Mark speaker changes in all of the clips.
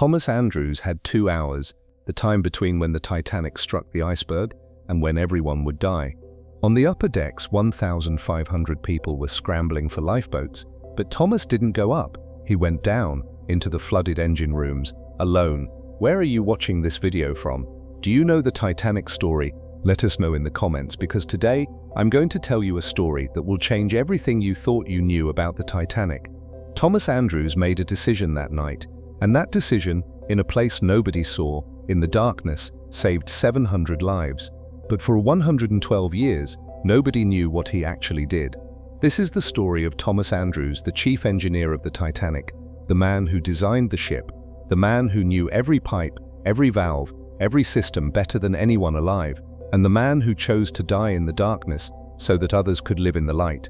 Speaker 1: Thomas Andrews had 2 hours, the time between when the Titanic struck the iceberg and when everyone would die. On the upper decks, 1,500 people were scrambling for lifeboats, but Thomas didn't go up. He went down into the flooded engine rooms, alone. Where are you watching this video from? Do you know the Titanic story? Let us know in the comments, because today I'm going to tell you a story that will change everything you thought you knew about the Titanic. Thomas Andrews made a decision that night, and that decision, in a place nobody saw, in the darkness, saved 700 lives. But for 112 years, nobody knew what he actually did. This is the story of Thomas Andrews, the chief engineer of the Titanic, the man who designed the ship, the man who knew every pipe, every valve, every system better than anyone alive, and the man who chose to die in the darkness so that others could live in the light.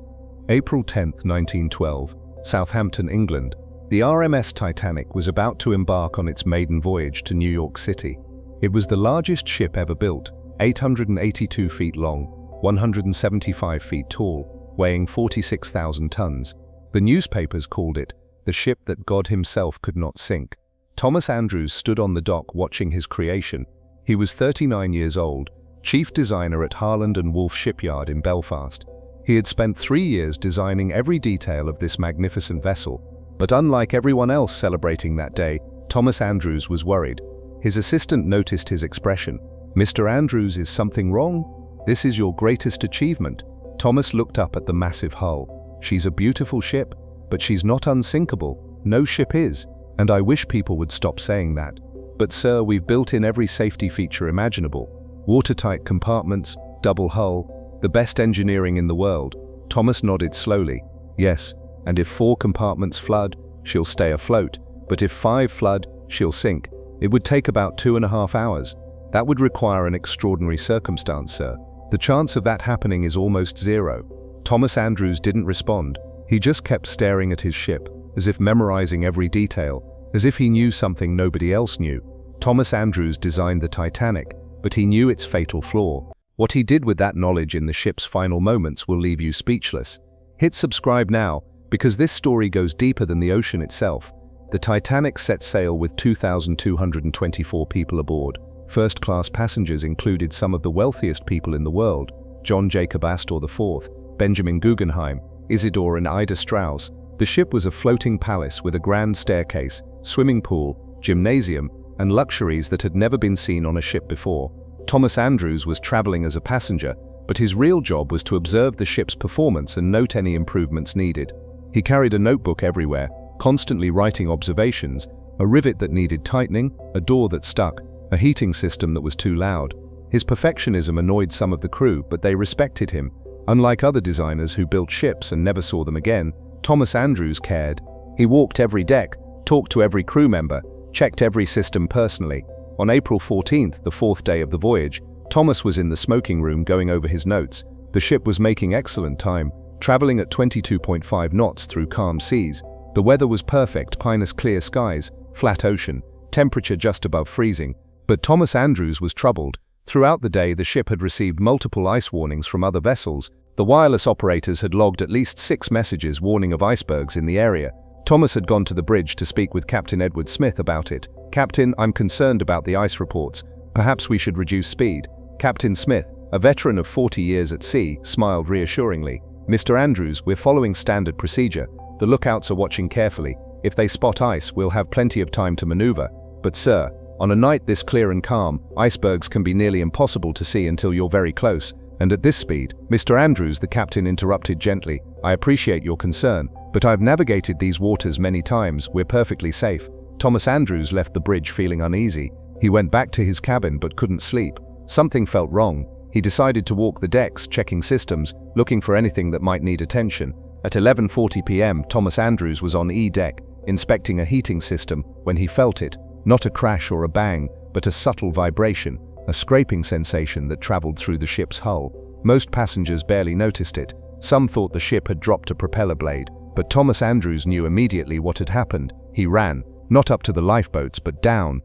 Speaker 1: April 10, 1912, Southampton, England. The RMS Titanic was about to embark on its maiden voyage to New York City. It was the largest ship ever built, 882 feet long, 175 feet tall, weighing 46,000 tons. The newspapers called it the ship that God himself could not sink. Thomas Andrews stood on the dock watching his creation. He was 39 years old, chief designer at Harland & Wolff shipyard in Belfast. He had spent 3 years designing every detail of this magnificent vessel. But unlike everyone else celebrating that day, Thomas Andrews was worried. His assistant noticed his expression. "Mr. Andrews, is something wrong? This is your greatest achievement." Thomas looked up at the massive hull. "She's a beautiful ship, but she's not unsinkable. No ship is, and I wish people would stop saying that. But sir, we've built in every safety feature imaginable. Watertight compartments, double hull, the best engineering in the world." Thomas nodded slowly. "Yes, and if 4 compartments flood, she'll stay afloat, but if 5 flood, she'll sink. It would take about 2.5 hours. That would require an extraordinary circumstance, sir. The chance of that happening is almost zero." Thomas Andrews didn't respond. He just kept staring at his ship, as if memorizing every detail, as if he knew something nobody else knew. Thomas Andrews designed the Titanic, but he knew its fatal flaw. What he did with that knowledge in the ship's final moments will leave you speechless. Hit subscribe now, because this story goes deeper than the ocean itself. The Titanic set sail with 2,224 people aboard. First-class passengers included some of the wealthiest people in the world: John Jacob Astor IV, Benjamin Guggenheim, Isidore and Ida Strauss. The ship was a floating palace with a grand staircase, swimming pool, gymnasium, and luxuries that had never been seen on a ship before. Thomas Andrews was traveling as a passenger, but his real job was to observe the ship's performance and note any improvements needed. He carried a notebook everywhere, constantly writing observations: a rivet that needed tightening, a door that stuck, a heating system that was too loud. His perfectionism annoyed some of the crew, but they respected him. Unlike other designers who built ships and never saw them again, Thomas Andrews cared. He walked every deck, talked to every crew member, checked every system personally. On April 14th, the 4th day of the voyage, Thomas was in the smoking room going over his notes. The ship was making excellent time, traveling at 22.5 knots through calm seas. The weather was perfect: pinus clear skies, flat ocean, temperature just above freezing. But Thomas Andrews was troubled. Throughout the day, the ship had received multiple ice warnings from other vessels. The wireless operators had logged at least 6 messages warning of icebergs in the area. Thomas had gone to the bridge to speak with Captain Edward Smith about it. "Captain, I'm concerned about the ice reports. Perhaps we should reduce speed." Captain Smith, a veteran of 40 years at sea, smiled reassuringly. "Mr. Andrews, we're following standard procedure. The lookouts are watching carefully. If they spot ice, we'll have plenty of time to maneuver. But sir, on a night this clear and calm, icebergs can be nearly impossible to see until you're very close. And at this speed..." "Mr. Andrews," the captain interrupted gently, "I appreciate your concern, but I've navigated these waters many times. We're perfectly safe." Thomas Andrews left the bridge feeling uneasy. He went back to his cabin but couldn't sleep. Something felt wrong. He decided to walk the decks, checking systems, looking for anything that might need attention. At 11:40 p.m., Thomas Andrews was on E deck, inspecting a heating system, when he felt it. Not a crash or a bang, but a subtle vibration, a scraping sensation that traveled through the ship's hull. Most passengers barely noticed it. Some thought the ship had dropped a propeller blade, but Thomas Andrews knew immediately what had happened. He ran, not up to the lifeboats, but down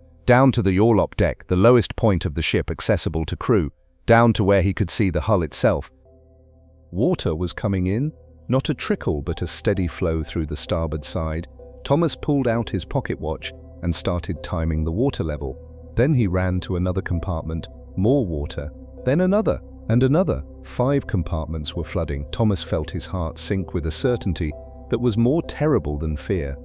Speaker 1: to the orlop deck, the lowest point of the ship accessible to crew, down to where he could see the hull itself. Water was coming in, not a trickle but a steady flow through the starboard side. Thomas pulled out his pocket watch and started timing the water level. Then he ran to another compartment, more water, then another, and another. 5 compartments were flooding. Thomas felt his heart sink with a certainty that was more terrible than fear.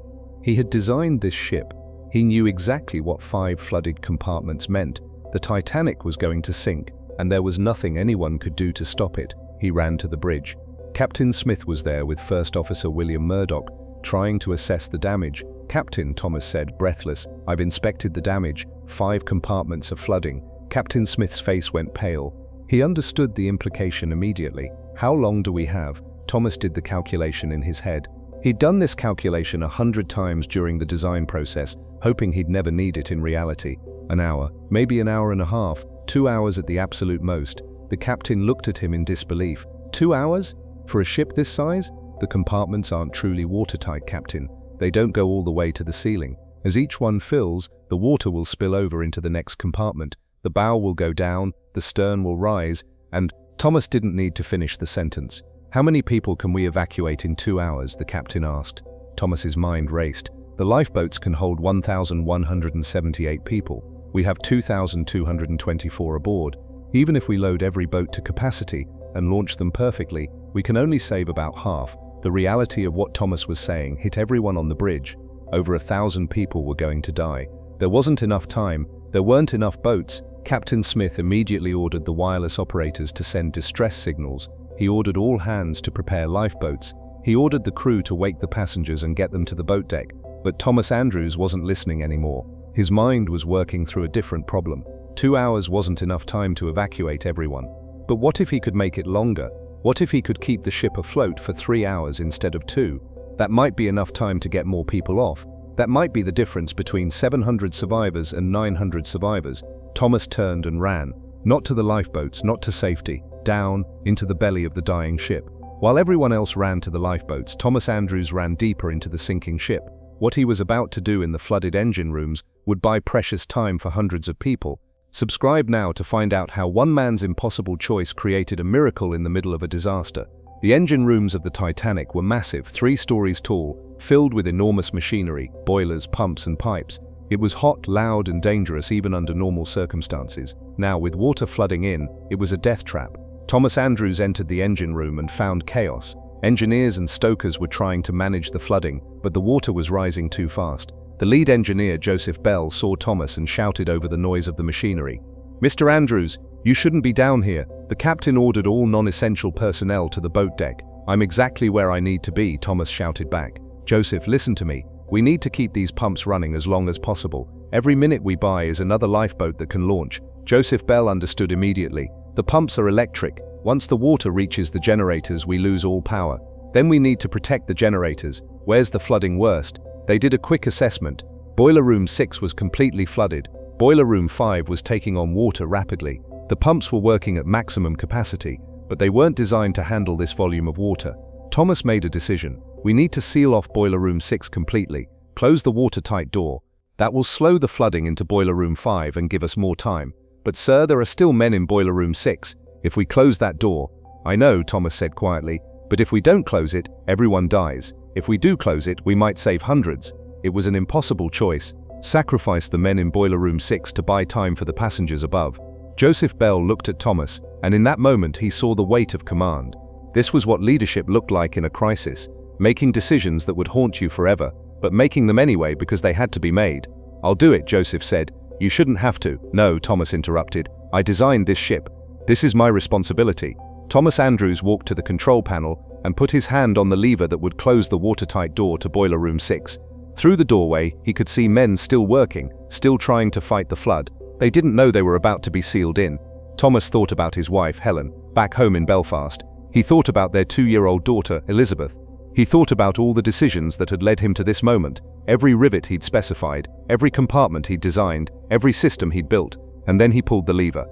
Speaker 1: He had designed this ship. He knew exactly what 5 flooded compartments meant. The Titanic was going to sink, and there was nothing anyone could do to stop it. He ran to the bridge. Captain Smith was there with First Officer William Murdoch, trying to assess the damage. "Captain," Thomas said, breathless, "I've inspected the damage. 5 compartments are flooding." Captain Smith's face went pale. He understood the implication immediately. "How long do we have?" Thomas did the calculation in his head. He'd done this calculation 100 times during the design process, hoping he'd never need it in reality. An hour, maybe an hour and a half, 2 hours at the absolute most. The captain looked at him in disbelief. 2 hours? For a ship this size? "The compartments aren't truly watertight, Captain. They don't go all the way to the ceiling. As each one fills, the water will spill over into the next compartment. The bow will go down, the stern will rise, and—" Thomas didn't need to finish the sentence. "How many people can we evacuate in 2 hours?" the captain asked. Thomas's mind raced. "The lifeboats can hold 1,178 people. We have 2,224 aboard. Even if we load every boat to capacity and launch them perfectly, we can only save about half." The reality of what Thomas was saying hit everyone on the bridge. Over 1,000 people were going to die. There wasn't enough time. There weren't enough boats. Captain Smith immediately ordered the wireless operators to send distress signals. He ordered all hands to prepare lifeboats. He ordered the crew to wake the passengers and get them to the boat deck. But Thomas Andrews wasn't listening anymore. His mind was working through a different problem. 2 hours wasn't enough time to evacuate everyone. But what if he could make it longer? What if he could keep the ship afloat for 3 hours instead of 2? That might be enough time to get more people off. That might be the difference between 700 survivors and 900 survivors. Thomas turned and ran. Not to the lifeboats, not to safety. Down, into the belly of the dying ship. While everyone else ran to the lifeboats, Thomas Andrews ran deeper into the sinking ship. What he was about to do in the flooded engine rooms would buy precious time for hundreds of people. Subscribe now to find out how one man's impossible choice created a miracle in the middle of a disaster. The engine rooms of the Titanic were massive, 3 stories tall, filled with enormous machinery, boilers, pumps, and pipes. It was hot, loud, and dangerous even under normal circumstances. Now, with water flooding in, it was a death trap. Thomas Andrews entered the engine room and found chaos. Engineers and stokers were trying to manage the flooding, but the water was rising too fast. The lead engineer, Joseph Bell, saw Thomas and shouted over the noise of the machinery. "Mr. Andrews, you shouldn't be down here." The captain ordered all non-essential personnel to the boat deck. "I'm exactly where I need to be," Thomas shouted back. "Joseph, listen to me. We need to keep these pumps running as long as possible. Every minute we buy is another lifeboat that can launch." Joseph Bell understood immediately. "The pumps are electric. Once the water reaches the generators, we lose all power. Then we need to protect the generators. Where's the flooding worst?" They did a quick assessment. Boiler room 6 was completely flooded. Boiler room 5 was taking on water rapidly. The pumps were working at maximum capacity, but they weren't designed to handle this volume of water. Thomas made a decision. "We need to seal off boiler room 6 completely. Close the watertight door. That will slow the flooding into boiler room 5 and give us more time." "But sir, there are still men in boiler room 6. If we close that door—" "I know," Thomas said quietly, "but if we don't close it, everyone dies. If we do close it, we might save hundreds." It was an impossible choice. Sacrifice the men in boiler room 6 to buy time for the passengers above. Joseph Bell looked at Thomas, and in that moment he saw the weight of command. This was what leadership looked like in a crisis, making decisions that would haunt you forever, but making them anyway because they had to be made. "I'll do it," Joseph said. "You shouldn't have to." "No," Thomas interrupted. "I designed this ship. This is my responsibility." Thomas Andrews walked to the control panel and put his hand on the lever that would close the watertight door to boiler room 6. Through the doorway, he could see men still working, still trying to fight the flood. They didn't know they were about to be sealed in. Thomas thought about his wife, Helen, back home in Belfast. He thought about their 2-year-old daughter, Elizabeth. He thought about all the decisions that had led him to this moment, every rivet he'd specified, every compartment he'd designed, every system he'd built, and then he pulled the lever.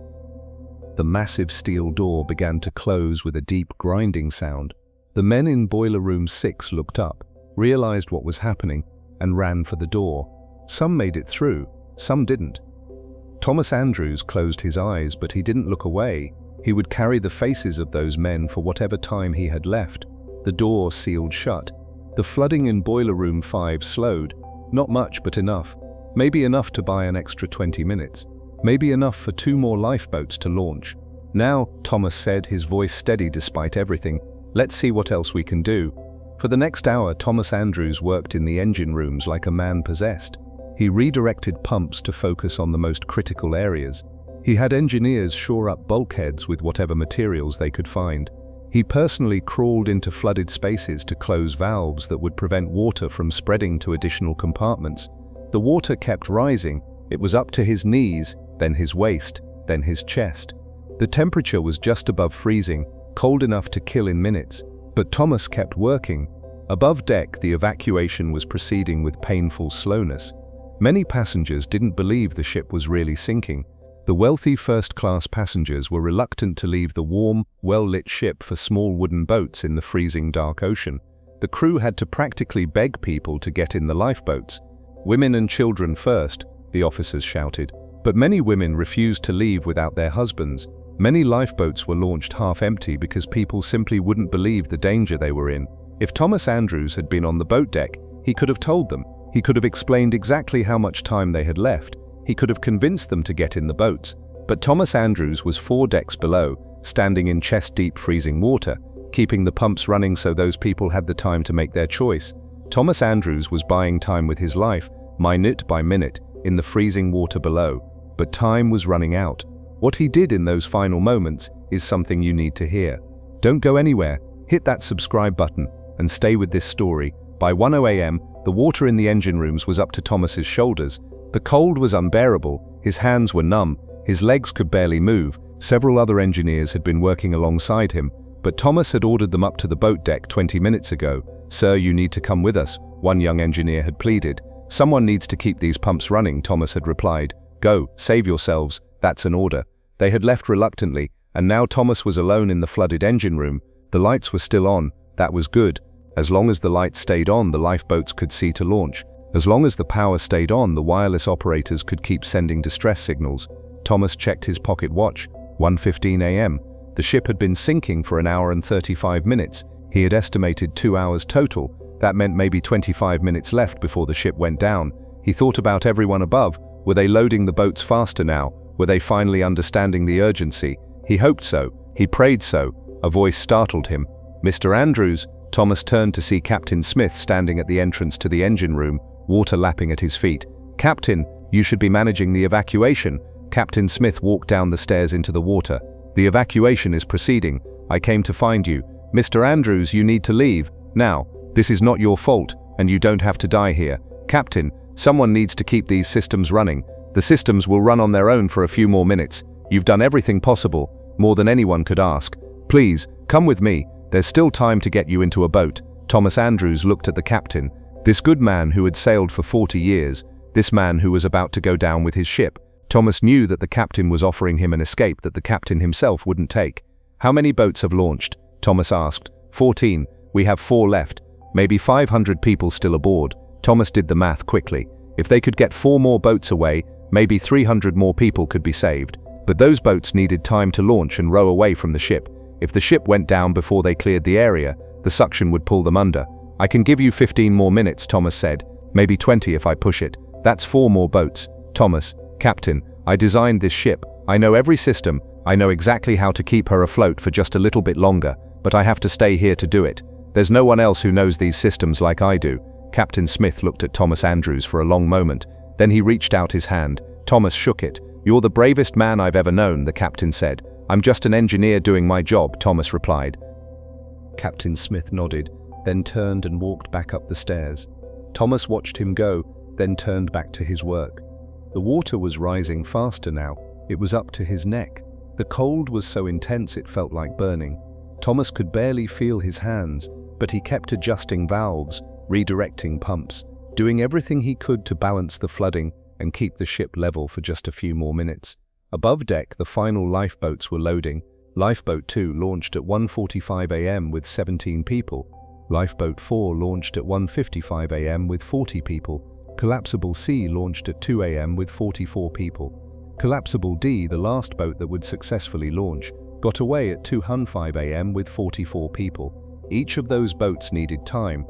Speaker 1: The massive steel door began to close with a deep grinding sound. The men in boiler room 6 looked up, realized what was happening, and ran for the door. Some made it through, some didn't. Thomas Andrews closed his eyes, but he didn't look away. He would carry the faces of those men for whatever time he had left. The door sealed shut. The flooding in boiler room 5 slowed. Not much, but enough. Maybe enough to buy an extra 20 minutes. Maybe enough for 2 more lifeboats to launch. "Now," Thomas said, his voice steady despite everything, "let's see what else we can do." For the next hour, Thomas Andrews worked in the engine rooms like a man possessed. He redirected pumps to focus on the most critical areas. He had engineers shore up bulkheads with whatever materials they could find. He personally crawled into flooded spaces to close valves that would prevent water from spreading to additional compartments. The water kept rising. It was up to his knees, then his waist, then his chest. The temperature was just above freezing, cold enough to kill in minutes, but Thomas kept working. Above deck, the evacuation was proceeding with painful slowness. Many passengers didn't believe the ship was really sinking. The wealthy first-class passengers were reluctant to leave the warm, well-lit ship for small wooden boats in the freezing dark ocean. The crew had to practically beg people to get in the lifeboats. "Women and children first," the officers shouted. But many women refused to leave without their husbands. Many lifeboats were launched half-empty because people simply wouldn't believe the danger they were in. If Thomas Andrews had been on the boat deck, he could have told them. He could have explained exactly how much time they had left. He could have convinced them to get in the boats. But Thomas Andrews was 4 decks below, standing in chest-deep freezing water, keeping the pumps running so those people had the time to make their choice. Thomas Andrews was buying time with his life, minute by minute, in the freezing water below. But time was running out. What he did in those final moments is something you need to hear. Don't go anywhere. Hit that subscribe button and stay with this story. By 1:00 a.m., the water in the engine rooms was up to Thomas's shoulders. The cold was unbearable. His hands were numb. His legs could barely move. Several other engineers had been working alongside him, but Thomas had ordered them up to the boat deck 20 minutes ago. "Sir, you need to come with us," one young engineer had pleaded. "Someone needs to keep these pumps running," Thomas had replied. "Go, save yourselves, that's an order." They had left reluctantly, and now Thomas was alone in the flooded engine room. The lights were still on, that was good. As long as the lights stayed on, the lifeboats could see to launch. As long as the power stayed on, the wireless operators could keep sending distress signals. Thomas checked his pocket watch, 1:15 a.m. The ship had been sinking for an hour and 35 minutes. He had estimated 2 hours total. That meant maybe 25 minutes left before the ship went down. He thought about everyone above. Were they loading the boats faster now? Were they finally understanding the urgency? He hoped so. He prayed so. A voice startled him. "Mr. Andrews." Thomas turned to see Captain Smith standing at the entrance to the engine room, water lapping at his feet. "Captain, you should be managing the evacuation." Captain Smith walked down the stairs into the water. "The evacuation is proceeding. I came to find you. Mr. Andrews, you need to leave. Now. This is not your fault, and you don't have to die here. Captain, someone needs to keep these systems running. The systems will run on their own for a few more minutes. You've done everything possible, more than anyone could ask. Please, come with me. There's still time to get you into a boat." Thomas Andrews looked at the captain. This good man who had sailed for 40 years, this man who was about to go down with his ship. Thomas knew that the captain was offering him an escape that the captain himself wouldn't take. "How many boats have launched?" Thomas asked. 14. "We have 4 left. Maybe 500 people still aboard." Thomas did the math quickly. If they could get 4 more boats away, maybe 300 more people could be saved. But those boats needed time to launch and row away from the ship. If the ship went down before they cleared the area, the suction would pull them under. "I can give you 15 more minutes," Thomas said. "Maybe 20 if I push it. That's 4 more boats." "Thomas, Captain, I designed this ship. I know every system. I know exactly how to keep her afloat for just a little bit longer, but I have to stay here to do it. There's no one else who knows these systems like I do." Captain Smith looked at Thomas Andrews for a long moment. Then he reached out his hand. Thomas shook it. "You're the bravest man I've ever known," the captain said. "I'm just an engineer doing my job," Thomas replied. Captain Smith nodded, then turned and walked back up the stairs. Thomas watched him go, then turned back to his work. The water was rising faster now. It was up to his neck. The cold was so intense it felt like burning. Thomas could barely feel his hands, but he kept adjusting valves, redirecting pumps, doing everything he could to balance the flooding and keep the ship level for just a few more minutes. Above deck, the final lifeboats were loading. Lifeboat 2 launched at 1:45 a.m. with 17 people. Lifeboat 4 launched at 1:55 a.m. with 40 people. Collapsible C launched at 2 a.m. with 44 people. Collapsible D, the last boat that would successfully launch, got away at 2:05 a.m. with 44 people. Each of those boats needed time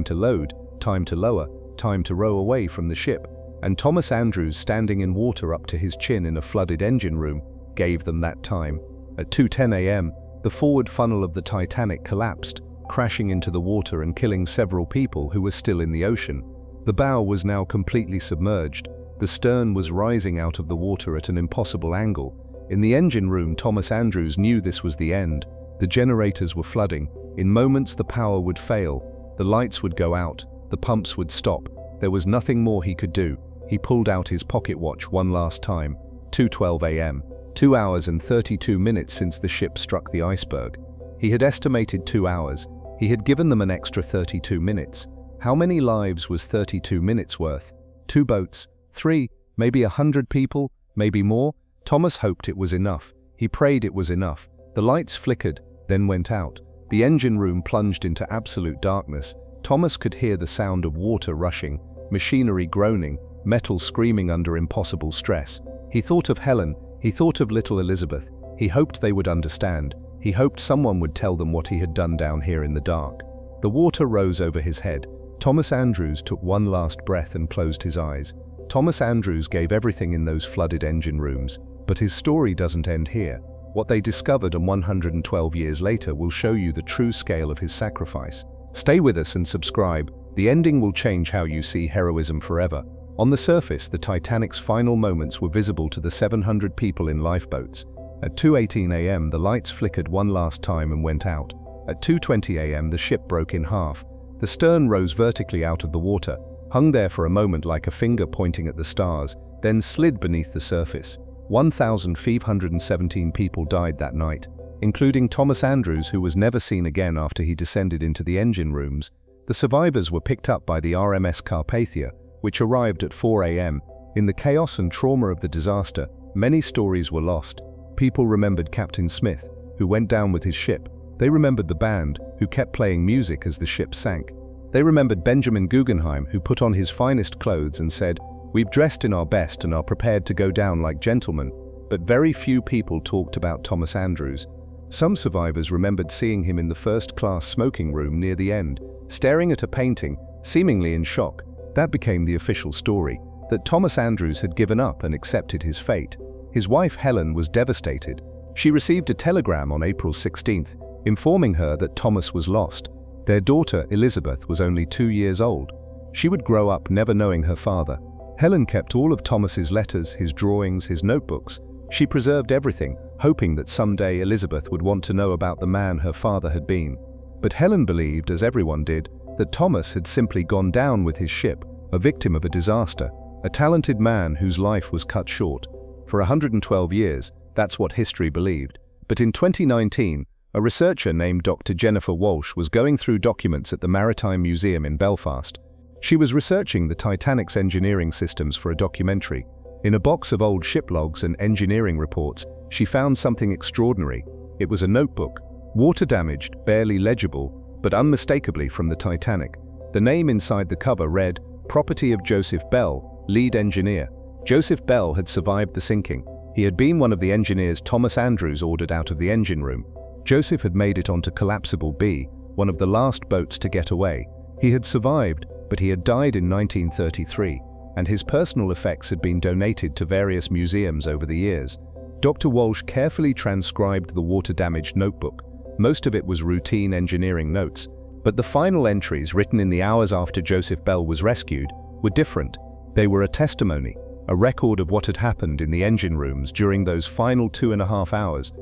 Speaker 1: to load, time to lower, time to row away from the ship, and Thomas Andrews, standing in water up to his chin in a flooded engine room, gave them that time. At 2:10 a.m., the forward funnel of the Titanic collapsed, crashing into the water and killing several people who were still in the ocean. The bow was now completely submerged. The stern was rising out of the water at an impossible angle. In the engine room, Thomas Andrews knew this was the end. The generators were flooding. In moments, the power would fail. The lights would go out. The pumps would stop. There was nothing more he could do. He pulled out his pocket watch one last time. 2:12 a.m. 2 hours and 32 minutes since the ship struck the iceberg. He had estimated 2 hours. He had given them an extra 32 minutes. How many lives was 32 minutes worth? 2 boats, 3, maybe 100 people, maybe more? Thomas hoped it was enough. He prayed it was enough. The lights flickered, then went out. The engine room plunged into absolute darkness. Thomas could hear the sound of water rushing, machinery groaning, metal screaming under impossible stress. He thought of Helen. He thought of little Elizabeth. He hoped they would understand. He hoped someone would tell them what he had done down here in the dark. The water rose over his head. Thomas Andrews took one last breath and closed his eyes. Thomas Andrews gave everything in those flooded engine rooms. But his story doesn't end here. What they discovered and 112 years later will show you the true scale of his sacrifice. Stay with us and subscribe. The ending will change how you see heroism forever. On the surface, the Titanic's final moments were visible to the 700 people in lifeboats. At 2:18 a.m., the lights flickered one last time and went out. At 2:20 a.m., the ship broke in half. The stern rose vertically out of the water, hung there for a moment like a finger pointing at the stars, then slid beneath the surface. 1,517 people died that night, including Thomas Andrews, who was never seen again after he descended into the engine rooms. The survivors were picked up by the RMS Carpathia, which arrived at 4 a.m. In the chaos and trauma of the disaster, many stories were lost. People remembered Captain Smith, who went down with his ship. They remembered the band, who kept playing music as the ship sank. They remembered Benjamin Guggenheim, who put on his finest clothes and said, "We've dressed in our best and are prepared to go down like gentlemen." But very few people talked about Thomas Andrews. Some survivors remembered seeing him in the first-class smoking room near the end, staring at a painting, seemingly in shock. That became the official story, that Thomas Andrews had given up and accepted his fate. His wife Helen was devastated. She received a telegram on April 16th, informing her that Thomas was lost. Their daughter Elizabeth was only 2 years old. She would grow up never knowing her father. Helen kept all of Thomas's letters, his drawings, his notebooks. She preserved everything, hoping that someday Elizabeth would want to know about the man her father had been. But Helen believed, as everyone did, that Thomas had simply gone down with his ship, a victim of a disaster, a talented man whose life was cut short. For 112 years, that's what history believed. But in 2019, a researcher named Dr. Jennifer Walsh was going through documents at the Maritime Museum in Belfast. She was researching the Titanic's engineering systems for a documentary. In a box of old ship logs and engineering reports, she found something extraordinary. It was a notebook, water-damaged, barely legible, but unmistakably from the Titanic. The name inside the cover read, "Property of Joseph Bell, lead engineer." Joseph Bell had survived the sinking. He had been one of the engineers Thomas Andrews ordered out of the engine room. Joseph had made it onto Collapsible B, one of the last boats to get away. He had survived, but he had died in 1933, and his personal effects had been donated to various museums over the years. Dr. Walsh carefully transcribed the water-damaged notebook. Most of it was routine engineering notes, but the final entries written in the hours after Joseph Bell was rescued were different. They were a testimony, a record of what had happened in the engine rooms during those final 2.5 hours.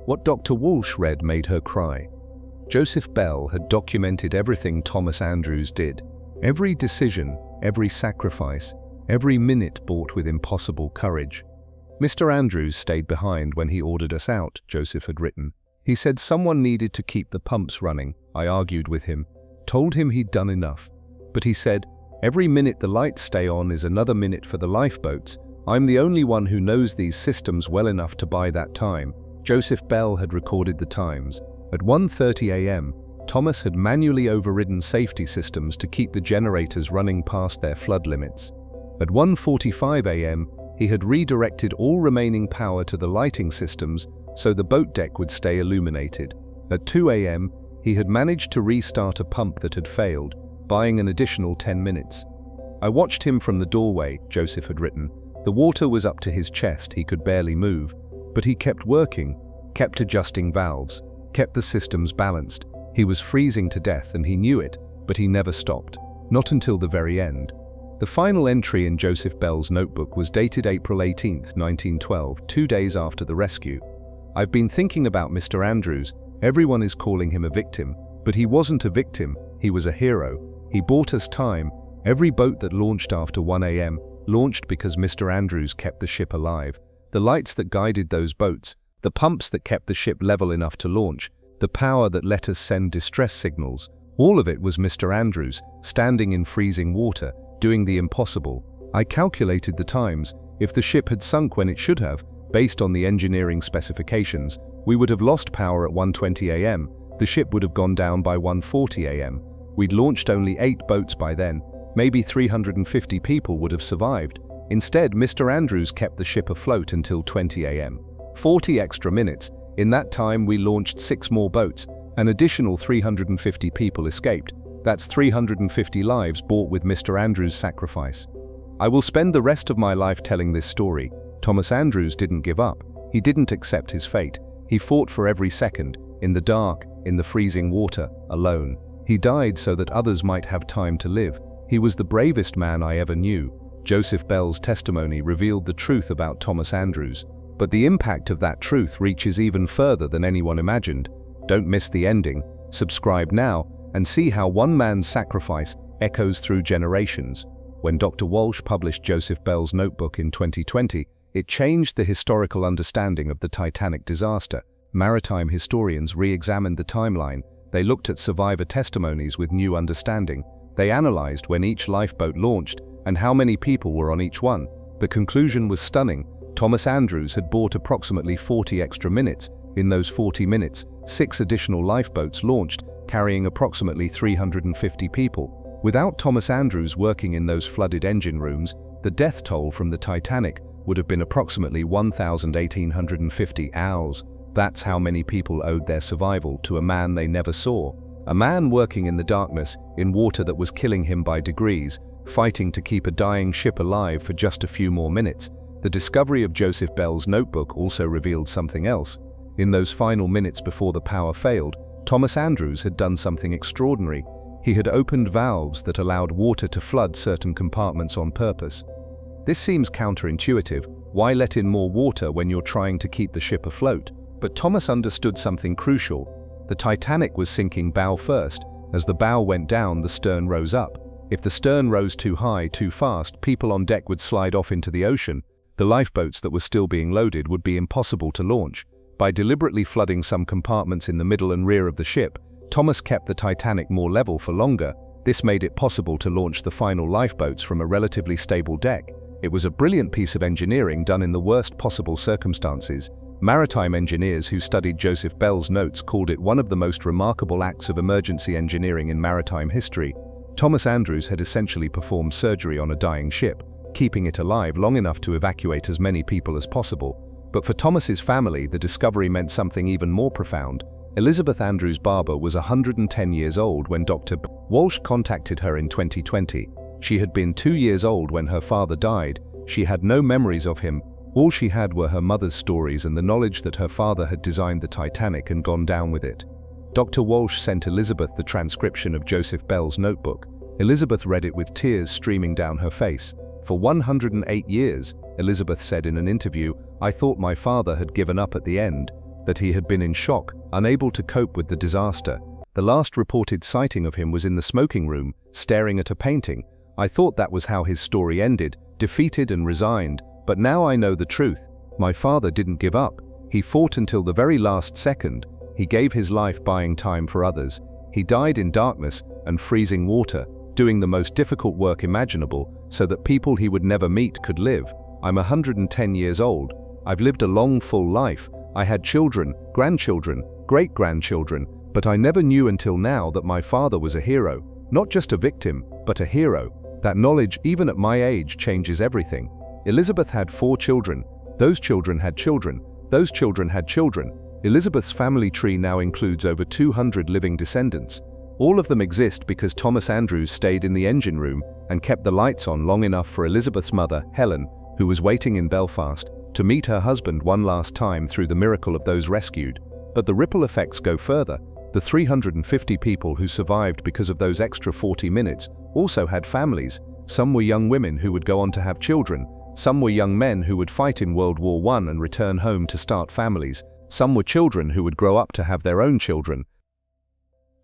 Speaker 1: What Dr. Walsh read made her cry. Joseph Bell had documented everything Thomas Andrews did. Every decision, every sacrifice, every minute bought with impossible courage. "Mr. Andrews stayed behind when he ordered us out," Joseph had written. "He said someone needed to keep the pumps running. I argued with him, told him he'd done enough. But he said, every minute the lights stay on is another minute for the lifeboats. I'm the only one who knows these systems well enough to buy that time." Joseph Bell had recorded the times. At 1:30 a.m., Thomas had manually overridden safety systems to keep the generators running past their flood limits. At 1:45 a.m., he had redirected all remaining power to the lighting systems so the boat deck would stay illuminated. At 2 a.m., he had managed to restart a pump that had failed, buying an additional 10 minutes. "I watched him from the doorway," Joseph had written. "The water was up to his chest, he could barely move. But he kept working, kept adjusting valves, kept the systems balanced. He was freezing to death and he knew it, but he never stopped. Not until the very end." The final entry in Joseph Bell's notebook was dated April 18, 1912, 2 days after the rescue. "I've been thinking about Mr. Andrews. Everyone is calling him a victim, but he wasn't a victim, he was a hero. He bought us time. Every boat that launched after 1 a.m. launched because Mr. Andrews kept the ship alive. The lights that guided those boats, the pumps that kept the ship level enough to launch, the power that let us send distress signals, all of it was Mr. Andrews, standing in freezing water, doing the impossible. I calculated the times. If the ship had sunk when it should have, based on the engineering specifications, we would have lost power at 1:20 a.m. The ship would have gone down by 1:40 a.m. We'd launched only 8 boats by then. Maybe 350 people would have survived. Instead, Mr. Andrews kept the ship afloat until 20 a.m. 40 extra minutes. In that time, we launched 6 more boats. An additional 350 people escaped. That's 350 lives bought with Mr. Andrews' sacrifice. I will spend the rest of my life telling this story. Thomas Andrews didn't give up. He didn't accept his fate. He fought for every second, in the dark, in the freezing water, alone. He died so that others might have time to live. He was the bravest man I ever knew. Joseph Bell's testimony revealed the truth about Thomas Andrews. But the impact of that truth reaches even further than anyone imagined. Don't miss the ending. Subscribe now and see how one man's sacrifice echoes through generations. When Dr. Walsh published Joseph Bell's notebook in 2020, it changed the historical understanding of the Titanic disaster. Maritime historians re-examined the timeline. They looked at survivor testimonies with new understanding. They analyzed when each lifeboat launched and how many people were on each one. The conclusion was stunning. Thomas Andrews had bought approximately 40 extra minutes. In those 40 minutes, 6 additional lifeboats launched, carrying approximately 350 people. Without Thomas Andrews working in those flooded engine rooms, the death toll from the Titanic would have been approximately 1,850 hours. That's how many people owed their survival to a man they never saw. A man working in the darkness, in water that was killing him by degrees, fighting to keep a dying ship alive for just a few more minutes. The discovery of Joseph Bell's notebook also revealed something else. In those final minutes before the power failed, Thomas Andrews had done something extraordinary. He had opened valves that allowed water to flood certain compartments on purpose. This seems counterintuitive. Why let in more water when you're trying to keep the ship afloat? But Thomas understood something crucial. The Titanic was sinking bow first. As the bow went down, the stern rose up. If the stern rose too high, too fast, people on deck would slide off into the ocean. The lifeboats that were still being loaded would be impossible to launch. By deliberately flooding some compartments in the middle and rear of the ship, Thomas kept the Titanic more level for longer. This made it possible to launch the final lifeboats from a relatively stable deck. It was a brilliant piece of engineering done in the worst possible circumstances. Maritime engineers who studied Joseph Bell's notes called it one of the most remarkable acts of emergency engineering in maritime history. Thomas Andrews had essentially performed surgery on a dying ship, keeping it alive long enough to evacuate as many people as possible. But for Thomas's family, the discovery meant something even more profound. Elizabeth Andrews Barber was 110 years old when Dr. Walsh contacted her in 2020. She had been 2 years old when her father died. She had no memories of him. All she had were her mother's stories and the knowledge that her father had designed the Titanic and gone down with it. Dr. Walsh sent Elizabeth the transcription of Joseph Bell's notebook. Elizabeth read it with tears streaming down her face. For 108 years, Elizabeth said in an interview, "I thought my father had given up at the end, that he had been in shock, unable to cope with the disaster. The last reported sighting of him was in the smoking room, staring at a painting. I thought that was how his story ended, defeated and resigned. But now I know the truth. My father didn't give up. He fought until the very last second. He gave his life buying time for others. He died in darkness and freezing water, doing the most difficult work imaginable so that people he would never meet could live. I'm 110 years old. I've lived a long, full life. I had children, grandchildren, great-grandchildren, but I never knew until now that my father was a hero. Not just a victim, but a hero. That knowledge, even at my age, changes everything." Elizabeth had 4 children. Those children had children. Those children had children. Elizabeth's family tree now includes over 200 living descendants. All of them exist because Thomas Andrews stayed in the engine room and kept the lights on long enough for Elizabeth's mother, Helen, who was waiting in Belfast, to meet her husband one last time through the miracle of those rescued. But the ripple effects go further. The 350 people who survived because of those extra 40 minutes also had families. Some were young women who would go on to have children. Some were young men who would fight in World War I and return home to start families. Some were children who would grow up to have their own children.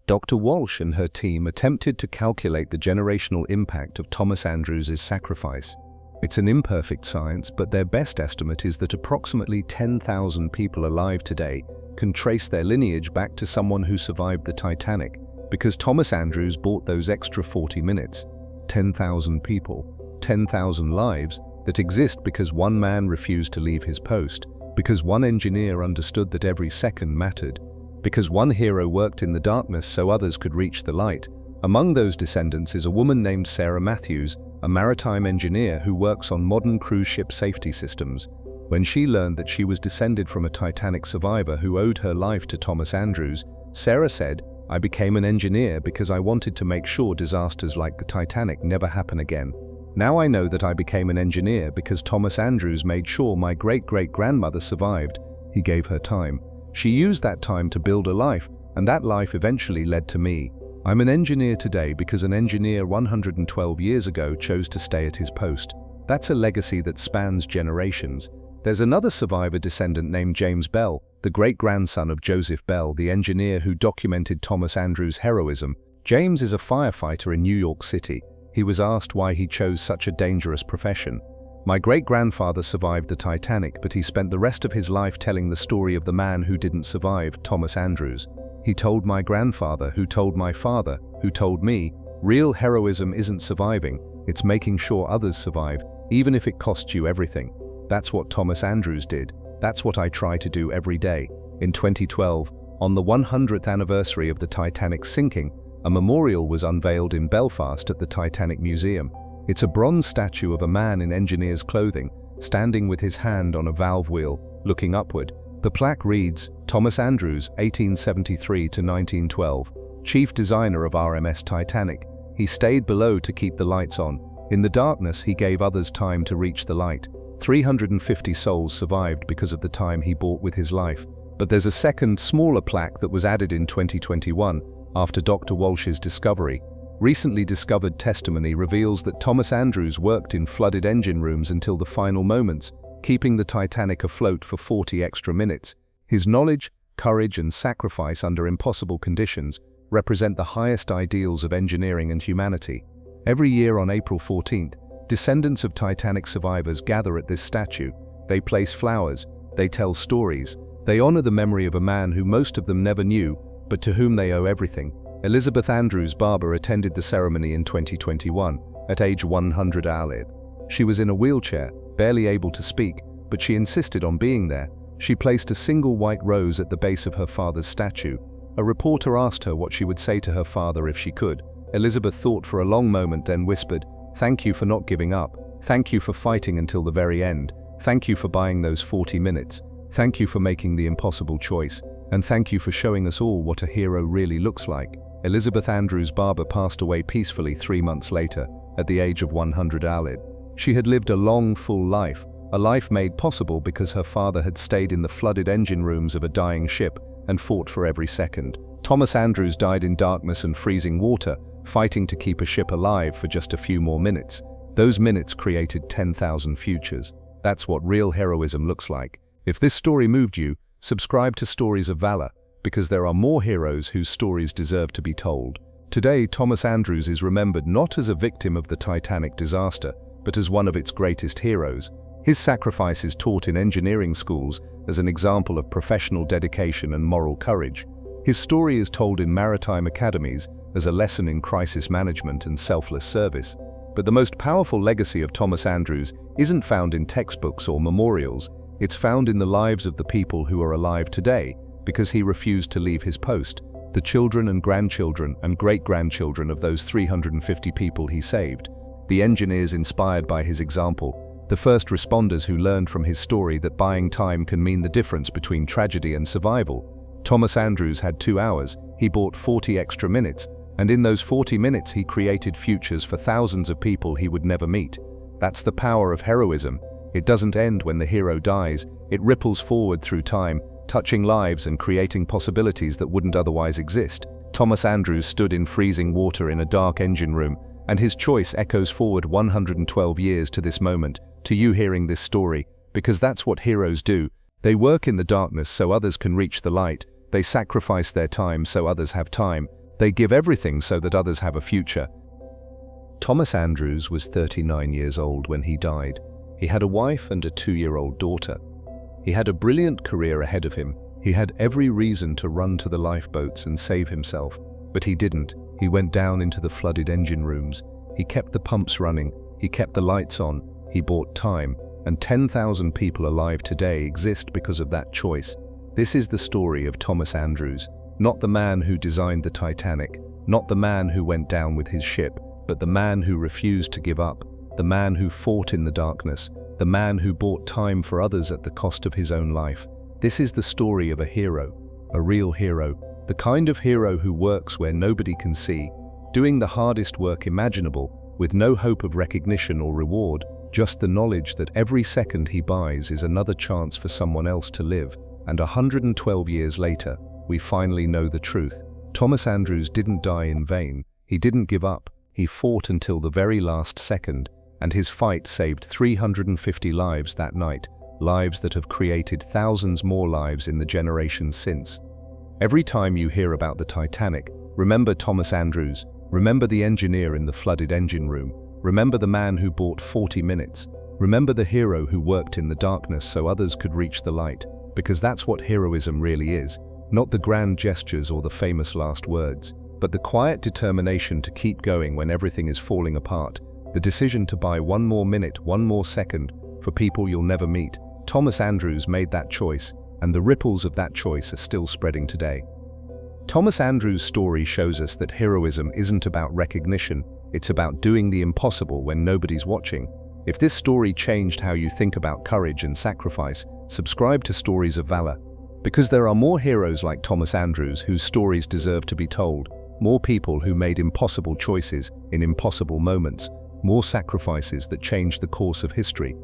Speaker 1: Dr. Walsh and her team attempted to calculate the generational impact of Thomas Andrews' sacrifice. It's an imperfect science, but their best estimate is that approximately 10,000 people alive today can trace their lineage back to someone who survived the Titanic, because Thomas Andrews bought those extra 40 minutes. 10,000 people, 10,000 lives that exist because one man refused to leave his post, because one engineer understood that every second mattered, because one hero worked in the darkness so others could reach the light. Among those descendants is a woman named Sarah Matthews, a maritime engineer who works on modern cruise ship safety systems. When she learned that she was descended from a Titanic survivor who owed her life to Thomas Andrews, Sarah said, "I became an engineer because I wanted to make sure disasters like the Titanic never happen again. Now I know that I became an engineer because Thomas Andrews made sure my great-great-grandmother survived. He gave her time. She used that time to build a life, and that life eventually led to me. I'm an engineer today because an engineer 112 years ago chose to stay at his post. That's a legacy that spans generations." There's another survivor descendant named James Bell, the great-grandson of Joseph Bell, the engineer who documented Thomas Andrews' heroism. James is a firefighter in New York City. He was asked why he chose such a dangerous profession. "My great-grandfather survived the Titanic, but he spent the rest of his life telling the story of the man who didn't survive, Thomas Andrews. He told my grandfather, who told my father, who told me, real heroism isn't surviving, it's making sure others survive, even if it costs you everything. That's what Thomas Andrews did. That's what I try to do every day." In 2012, on the 100th anniversary of the Titanic's sinking, a memorial was unveiled in Belfast at the Titanic Museum. It's a bronze statue of a man in engineer's clothing, standing with his hand on a valve wheel, looking upward. The plaque reads, "Thomas Andrews, 1873 to 1912, chief designer of RMS Titanic. He stayed below to keep the lights on. In the darkness, he gave others time to reach the light. 350 souls survived because of the time he bought with his life." But there's a second, smaller plaque that was added in 2021 after Dr. Walsh's discovery. Recently discovered testimony reveals that Thomas Andrews worked in flooded engine rooms until the final moments, keeping the Titanic afloat for 40 extra minutes. His knowledge, courage, and sacrifice under impossible conditions represent the highest ideals of engineering and humanity. Every year on April 14th, descendants of Titanic survivors gather at this statue. They place flowers, they tell stories, they honor the memory of a man who most of them never knew, but to whom they owe everything. Elizabeth Andrews Barber attended the ceremony in 2021, at age 100. She was in a wheelchair, barely able to speak, but she insisted on being there. She placed a single white rose at the base of her father's statue. A reporter asked her what she would say to her father if she could. Elizabeth thought for a long moment, then whispered, "Thank you for not giving up. Thank you for fighting until the very end. Thank you for buying those 40 minutes. Thank you for making the impossible choice. And thank you for showing us all what a hero really looks like." Elizabeth Andrews Barber passed away peacefully 3 months later, at the age of 100. She had lived a long, full life, a life made possible because her father had stayed in the flooded engine rooms of a dying ship and fought for every second. Thomas Andrews died in darkness and freezing water, fighting to keep a ship alive for just a few more minutes. Those minutes created 10,000 futures. That's what real heroism looks like. If this story moved you, subscribe to Stories of Valor, because there are more heroes whose stories deserve to be told. Today, Thomas Andrews is remembered not as a victim of the Titanic disaster, but as one of its greatest heroes. His sacrifice is taught in engineering schools as an example of professional dedication and moral courage. His story is told in maritime academies as a lesson in crisis management and selfless service. But the most powerful legacy of Thomas Andrews isn't found in textbooks or memorials. It's found in the lives of the people who are alive today, because he refused to leave his post, the children and grandchildren and great-grandchildren of those 350 people he saved, the engineers inspired by his example, the first responders who learned from his story that buying time can mean the difference between tragedy and survival. Thomas Andrews had 2 hours, he bought 40 extra minutes, And in those 40 minutes he created futures for thousands of people he would never meet. That's the power of heroism. It doesn't end when the hero dies, it ripples forward through time, touching lives and creating possibilities that wouldn't otherwise exist. Thomas Andrews stood in freezing water in a dark engine room, and his choice echoes forward 112 years to this moment, to you hearing this story, because that's what heroes do. They work in the darkness so others can reach the light. They sacrifice their time so others have time. They give everything so that others have a future. Thomas Andrews was 39 years old when he died. He had a wife and a 2-year-old daughter. He had a brilliant career ahead of him. He had every reason to run to the lifeboats and save himself, but he didn't. He went down into the flooded engine rooms. He kept the pumps running. He kept the lights on. He bought time. And 10,000 people alive today exist because of that choice. This is the story of Thomas Andrews, not the man who designed the Titanic, not the man who went down with his ship, but the man who refused to give up, the man who fought in the darkness, the man who bought time for others at the cost of his own life. This is the story of a hero, a real hero, the kind of hero who works where nobody can see, doing the hardest work imaginable, with no hope of recognition or reward, just the knowledge that every second he buys is another chance for someone else to live. And 112 years later, we finally know the truth. Thomas Andrews didn't die in vain. He didn't give up. He fought until the very last second, and his fight saved 350 lives that night, lives that have created thousands more lives in the generations since. Every time you hear about the Titanic, remember Thomas Andrews, remember the engineer in the flooded engine room, remember the man who bought 40 minutes, remember the hero who worked in the darkness so others could reach the light, because that's what heroism really is, not the grand gestures or the famous last words, but the quiet determination to keep going when everything is falling apart, the decision to buy one more minute, one more second, for people you'll never meet. Thomas Andrews made that choice, and the ripples of that choice are still spreading today. Thomas Andrews' story shows us that heroism isn't about recognition, it's about doing the impossible when nobody's watching. If this story changed how you think about courage and sacrifice, subscribe to Stories of Valor. Because there are more heroes like Thomas Andrews whose stories deserve to be told, more people who made impossible choices in impossible moments, more sacrifices that changed the course of history.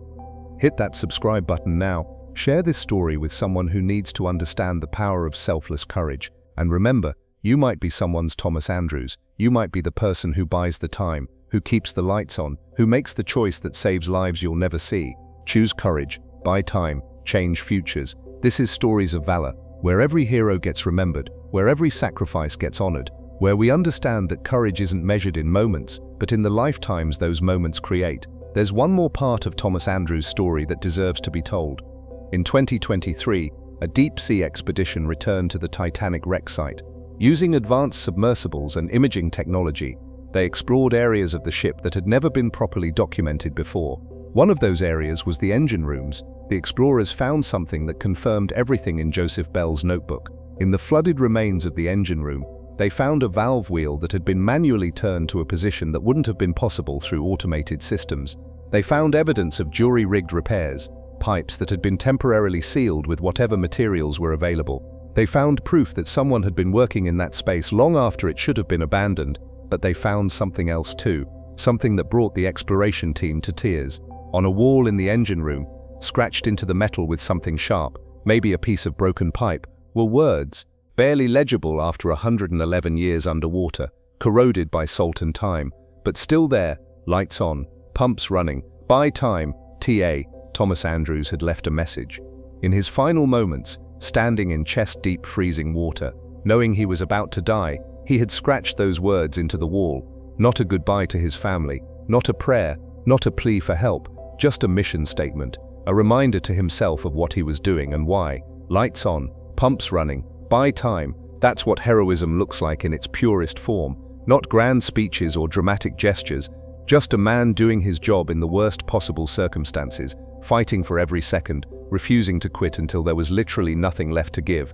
Speaker 1: Hit that subscribe button now, share this story with someone who needs to understand the power of selfless courage, and remember, you might be someone's Thomas Andrews, you might be the person who buys the time, who keeps the lights on, who makes the choice that saves lives you'll never see. Choose courage, buy time, change futures. This is Stories of Valor, where every hero gets remembered, where every sacrifice gets honored, where we understand that courage isn't measured in moments, but in the lifetimes those moments create. There's one more part of Thomas Andrews' story that deserves to be told. In 2023, a deep-sea expedition returned to the Titanic wreck site. Using advanced submersibles and imaging technology, they explored areas of the ship that had never been properly documented before. One of those areas was the engine rooms. The explorers found something that confirmed everything in Joseph Bell's notebook. In the flooded remains of the engine room, they found a valve wheel that had been manually turned to a position that wouldn't have been possible through automated systems. They found evidence of jury-rigged repairs, pipes that had been temporarily sealed with whatever materials were available. They found proof that someone had been working in that space long after it should have been abandoned, but they found something else too, something that brought the exploration team to tears. On a wall in the engine room, scratched into the metal with something sharp, maybe a piece of broken pipe, were words, barely legible after 111 years underwater, corroded by salt and time, but still there, lights on, pumps running, buy time, TA. Thomas Andrews had left a message. In his final moments, standing in chest-deep freezing water, knowing he was about to die, he had scratched those words into the wall. Not a goodbye to his family, not a prayer, not a plea for help, just a mission statement, a reminder to himself of what he was doing and why. Lights on, pumps running, buy time. That's what heroism looks like in its purest form. Not grand speeches or dramatic gestures, just a man doing his job in the worst possible circumstances, fighting for every second, refusing to quit until there was literally nothing left to give.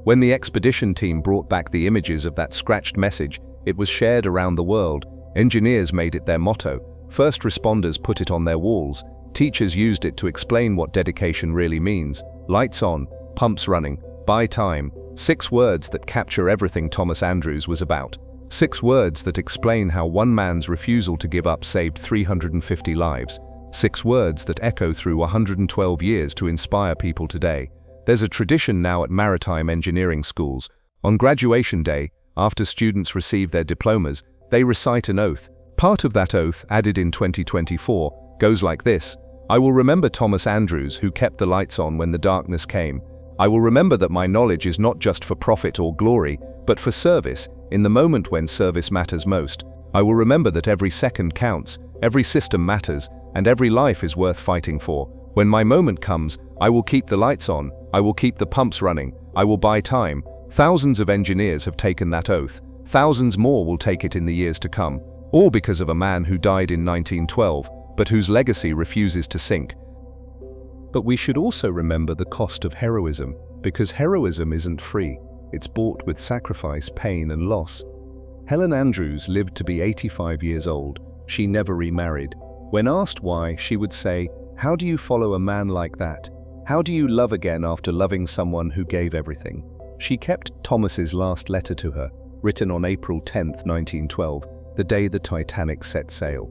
Speaker 1: When the expedition team brought back the images of that scratched message, it was shared around the world. Engineers made it their motto. First responders put it on their walls. Teachers used it to explain what dedication really means. Lights on, pumps running, buy time. 6 words that capture everything Thomas Andrews was about. 6 words that explain how one man's refusal to give up saved 350 lives. 6 words that echo through 112 years to inspire people today. There's a tradition now at maritime engineering schools. On graduation day, after students receive their diplomas, they recite an oath. Part of that oath, added in 2024, goes like this: I will remember Thomas Andrews, who kept the lights on when the darkness came. I will remember that my knowledge is not just for profit or glory, but for service, in the moment when service matters most. I will remember that every second counts, every system matters, and every life is worth fighting for. When my moment comes, I will keep the lights on, I will keep the pumps running, I will buy time. Thousands of engineers have taken that oath. Thousands more will take it in the years to come, all because of a man who died in 1912, but whose legacy refuses to sink. But we should also remember the cost of heroism, because heroism isn't free. It's bought with sacrifice, pain, and loss. Helen Andrews lived to be 85 years old. She never remarried. When asked why, she would say, "How do you follow a man like that? How do you love again after loving someone who gave everything?" She kept Thomas's last letter to her, written on April 10, 1912, the day the Titanic set sail.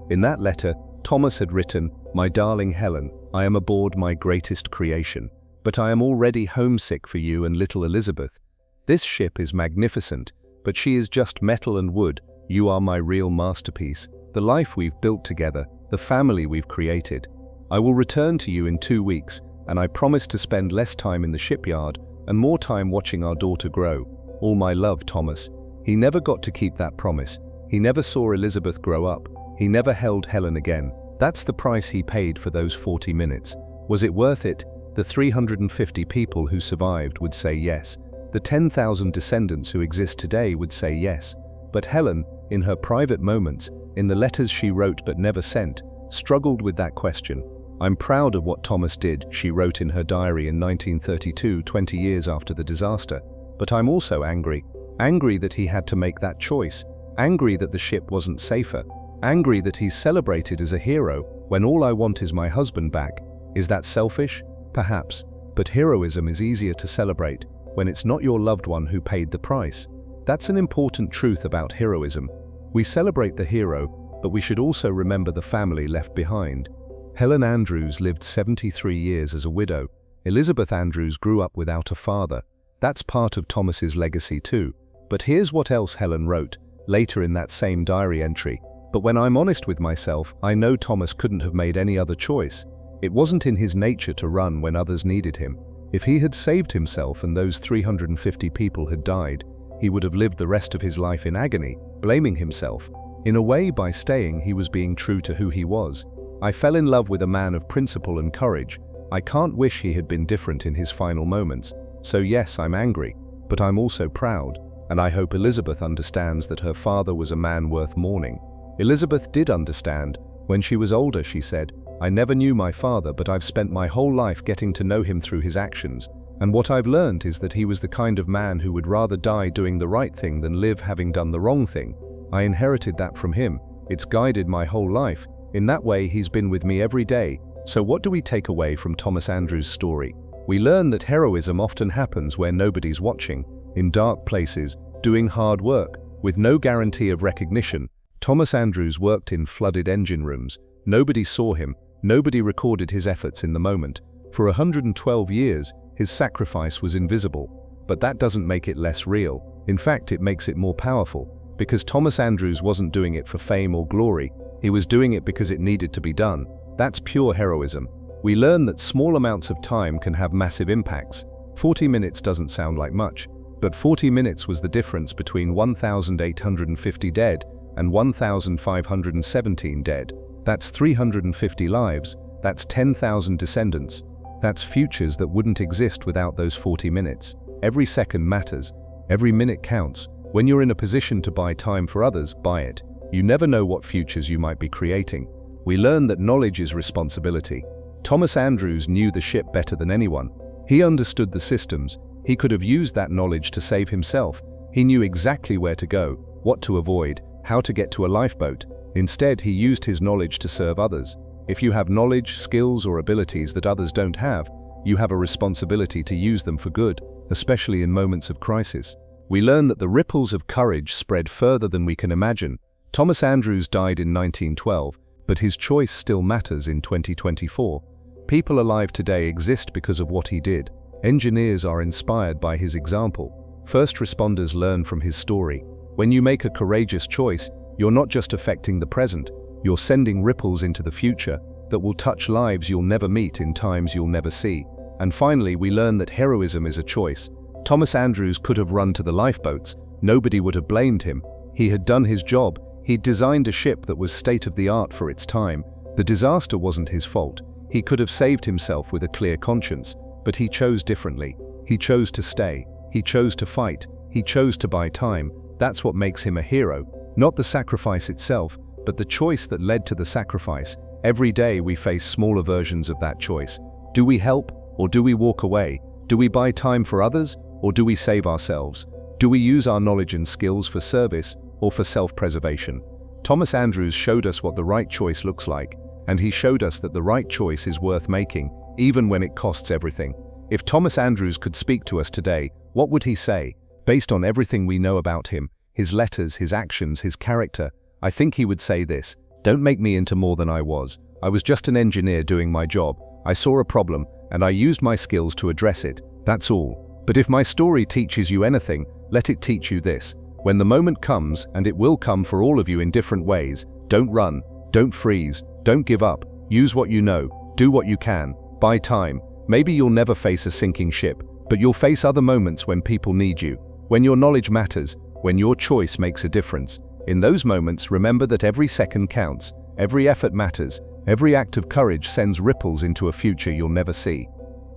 Speaker 1: In that letter, Thomas had written, "My darling Helen, I am aboard my greatest creation, but I am already homesick for you and little Elizabeth. This ship is magnificent, but she is just metal and wood. You are my real masterpiece, the life we've built together, the family we've created. I will return to you in 2 weeks, and I promise to spend less time in the shipyard and more time watching our daughter grow. All my love, Thomas." He never got to keep that promise. He never saw Elizabeth grow up. He never held Helen again. That's the price he paid for those 40 minutes. Was it worth it? The 350 people who survived would say yes. The 10,000 descendants who exist today would say yes. But Helen, in her private moments, in the letters she wrote but never sent, struggled with that question. "I'm proud of what Thomas did," she wrote in her diary in 1932, 20 years after the disaster. "But I'm also angry. Angry that he had to make that choice. Angry that the ship wasn't safer. Angry that he's celebrated as a hero when all I want is my husband back. Is that selfish? Perhaps. But heroism is easier to celebrate when it's not your loved one who paid the price. That's an important truth about heroism. We celebrate the hero, but we should also remember the family left behind." Helen Andrews lived 73 years as a widow. Elizabeth Andrews grew up without a father. That's part of Thomas's legacy too. But here's what else Helen wrote, later in that same diary entry. "But when I'm honest with myself, I know Thomas couldn't have made any other choice. It wasn't in his nature to run when others needed him. If he had saved himself and those 350 people had died, he would have lived the rest of his life in agony, blaming himself. In a way, by staying, he was being true to who he was. I fell in love with a man of principle and courage. I can't wish he had been different in his final moments. So yes, I'm angry, but I'm also proud, and I hope Elizabeth understands that her father was a man worth mourning." Elizabeth did understand. When she was older, she said, "I never knew my father, but I've spent my whole life getting to know him through his actions. And what I've learned is that he was the kind of man who would rather die doing the right thing than live having done the wrong thing. I inherited that from him. It's guided my whole life. In that way, he's been with me every day." So what do we take away from Thomas Andrews' story? We learn that heroism often happens where nobody's watching, in dark places, doing hard work, with no guarantee of recognition. Thomas Andrews worked in flooded engine rooms. Nobody saw him. Nobody recorded his efforts in the moment. For 112 years, his sacrifice was invisible. But that doesn't make it less real. In fact, it makes it more powerful. Because Thomas Andrews wasn't doing it for fame or glory. He was doing it because it needed to be done. That's pure heroism. We learn that small amounts of time can have massive impacts. 40 minutes doesn't sound like much, but 40 minutes was the difference between 1,850 dead and 1,517 dead. That's 350 lives. That's 10,000 descendants. That's futures that wouldn't exist without those 40 minutes. Every second matters. Every minute counts. When you're in a position to buy time for others, buy it. You never know what futures you might be creating. We learn that knowledge is responsibility. Thomas Andrews knew the ship better than anyone. He understood the systems. He could have used that knowledge to save himself. He knew exactly where to go, what to avoid, how to get to a lifeboat. Instead, he used his knowledge to serve others. If you have knowledge, skills, or abilities that others don't have, you have a responsibility to use them for good, especially in moments of crisis. we learn that the ripples of courage spread further than we can imagine. Thomas Andrews died in 1912, but his choice still matters in 2024. People alive today exist because of what he did. Engineers are inspired by his example. First responders learn from his story. When you make a courageous choice, you're not just affecting the present, you're sending ripples into the future that will touch lives you'll never meet in times you'll never see. And finally, we learn that heroism is a choice. Thomas Andrews could have run to the lifeboats. Nobody would have blamed him. He had done his job. He'd designed a ship that was state-of-the-art for its time. The disaster wasn't his fault. He could have saved himself with a clear conscience, but he chose differently. He chose to stay. He chose to fight. He chose to buy time. That's what makes him a hero. Not the sacrifice itself, but the choice that led to the sacrifice. Every day we face smaller versions of that choice. Do we help, or do we walk away? Do we buy time for others, or do we save ourselves? Do we use our knowledge and skills for service, or for self-preservation? Thomas Andrews showed us what the right choice looks like, and he showed us that the right choice is worth making, even when it costs everything. If Thomas Andrews could speak to us today, what would he say? Based on everything we know about him, his letters, his actions, his character, I think he would say this: don't make me into more than I was. I was just an engineer doing my job. I saw a problem, and I used my skills to address it. That's all. But if my story teaches you anything, let it teach you this. When the moment comes, and it will come for all of you in different ways, don't run, don't freeze, don't give up. Use what you know, do what you can, buy time. Maybe you'll never face a sinking ship, but you'll face other moments when people need you, when your knowledge matters, when your choice makes a difference. In those moments, remember that every second counts, every effort matters, every act of courage sends ripples into a future you'll never see.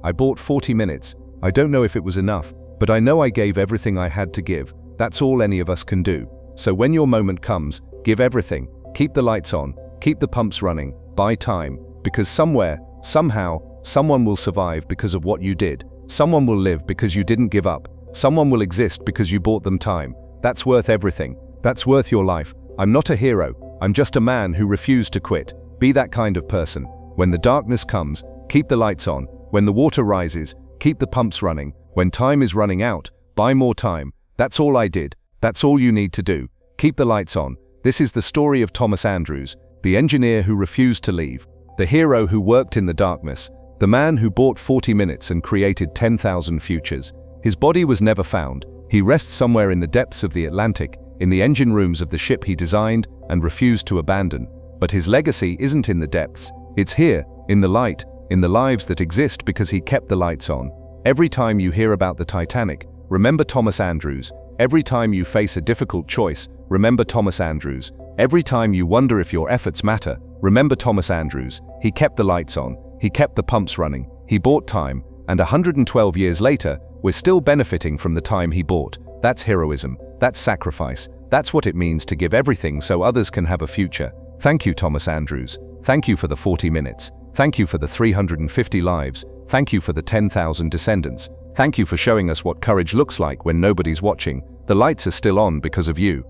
Speaker 1: I bought 40 minutes. I don't know if it was enough, but I know I gave everything I had to give. That's all any of us can do. So when your moment comes, give everything. Keep the lights on, keep the pumps running, buy time, because somewhere, somehow, someone will survive because of what you did. Someone will live because you didn't give up. Someone will exist because you bought them time. That's worth everything. That's worth your life. I'm not a hero. I'm just a man who refused to quit. Be that kind of person. When the darkness comes, keep the lights on. When the water rises, keep the pumps running. When time is running out, buy more time. That's all I did. That's all you need to do. Keep the lights on. This is the story of Thomas Andrews, the engineer who refused to leave, the hero who worked in the darkness, the man who bought 40 minutes and created 10,000 futures. His body was never found. He rests somewhere in the depths of the Atlantic, in the engine rooms of the ship he designed and refused to abandon. But his legacy isn't in the depths. It's here, in the light, in the lives that exist because he kept the lights on. Every time you hear about the Titanic, remember Thomas Andrews. Every time you face a difficult choice, remember Thomas Andrews. Every time you wonder if your efforts matter, remember Thomas Andrews. He kept the lights on. He kept the pumps running. He bought time. And 112 years later, we're still benefiting from the time he bought. That's heroism. That's sacrifice. That's what it means to give everything so others can have a future. Thank you, Thomas Andrews. Thank you for the 40 minutes. Thank you for the 350 lives. Thank you for the 10,000 descendants. Thank you for showing us what courage looks like when nobody's watching. The lights are still on because of you.